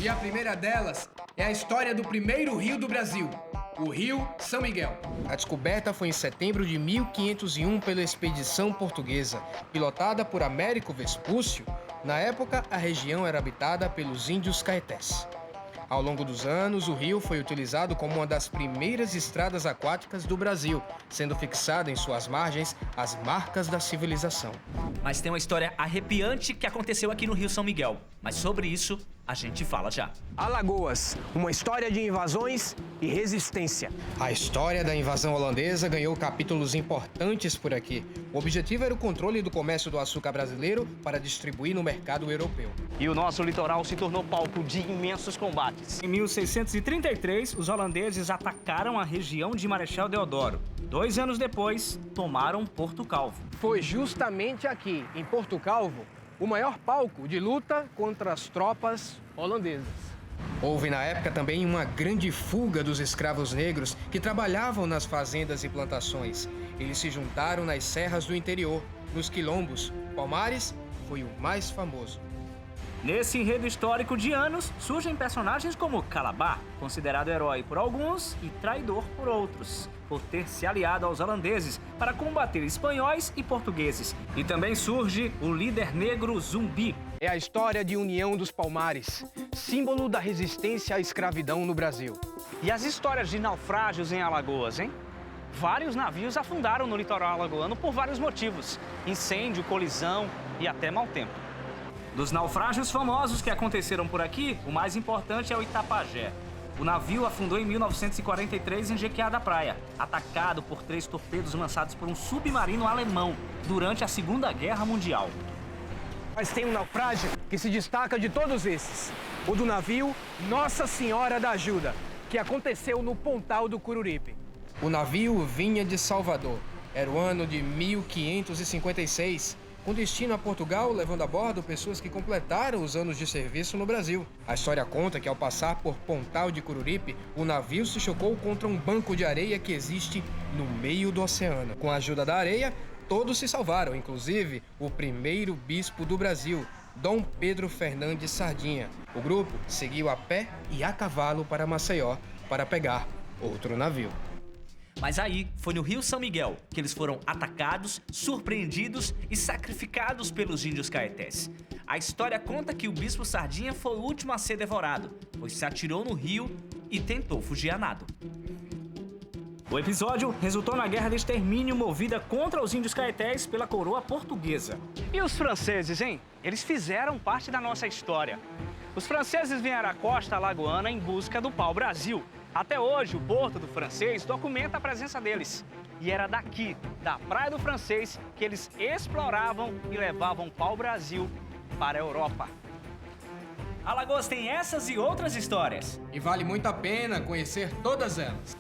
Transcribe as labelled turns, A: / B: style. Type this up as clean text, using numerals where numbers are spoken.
A: E a primeira delas é a história do primeiro rio do Brasil, o Rio São Miguel. A descoberta foi em setembro de 1501 pela expedição portuguesa, pilotada por Américo Vespúcio. Na época, a região era habitada pelos índios caetés. Ao longo dos anos, o rio foi utilizado como uma das primeiras estradas aquáticas do Brasil, sendo fixada em suas margens as marcas da civilização.
B: Mas tem uma história arrepiante que aconteceu aqui no Rio São Miguel. Mas sobre isso, a gente fala já.
C: Alagoas, uma história de invasões e resistência.
A: A história da invasão holandesa ganhou capítulos importantes por aqui. O objetivo era o controle do comércio do açúcar brasileiro para distribuir no mercado europeu.
D: E o nosso litoral se tornou palco de imensos combates.
E: Em 1633, os holandeses atacaram a região de Marechal Deodoro. 2 anos depois, tomaram Porto Calvo.
C: Foi justamente aqui, em Porto Calvo, o maior palco de luta contra as tropas holandesas.
A: Houve na época também uma grande fuga dos escravos negros que trabalhavam nas fazendas e plantações. Eles se juntaram nas serras do interior, nos quilombos. Palmares foi o mais famoso.
E: Nesse enredo histórico de anos, surgem personagens como Calabar, considerado herói por alguns e traidor por outros, por ter se aliado aos holandeses para combater espanhóis e portugueses. E também surge o líder negro Zumbi.
C: É a história de união dos Palmares, símbolo da resistência à escravidão no Brasil.
D: E as histórias de naufrágios em Alagoas, hein? Vários navios afundaram no litoral alagoano por vários motivos: incêndio, colisão e até mau tempo.
E: Dos naufrágios famosos que aconteceram por aqui, o mais importante é o Itapajé. O navio afundou em 1943 em Jequiá da Praia, atacado por 3 torpedos lançados por um submarino alemão durante a Segunda Guerra Mundial.
C: Mas tem um naufrágio que se destaca de todos esses: o do navio Nossa Senhora da Ajuda, que aconteceu no Pontal do Cururipe.
A: O navio vinha de Salvador. Era o ano de 1556, com destino a Portugal, levando a bordo pessoas que completaram os anos de serviço no Brasil. A história conta que, ao passar por Pontal de Cururipe, o navio se chocou contra um banco de areia que existe no meio do oceano. Com a ajuda da areia, todos se salvaram, inclusive o primeiro bispo do Brasil, Dom Pedro Fernandes Sardinha. O grupo seguiu a pé e a cavalo para Maceió para pegar outro navio.
B: Mas aí, foi no Rio São Miguel que eles foram atacados, surpreendidos e sacrificados pelos índios caetés. A história conta que o bispo Sardinha foi o último a ser devorado, pois se atirou no rio e tentou fugir a nado.
E: O episódio resultou na guerra de extermínio movida contra os índios caetés pela coroa portuguesa.
D: E os franceses, hein? Eles fizeram parte da nossa história. Os franceses vieram à costa alagoana em busca do pau-brasil. Até hoje, o Porto do Francês documenta a presença deles. E era daqui, da Praia do Francês, que eles exploravam e levavam pau-brasil para a Europa.
B: Alagoas tem essas e outras histórias.
A: E vale muito a pena conhecer todas elas.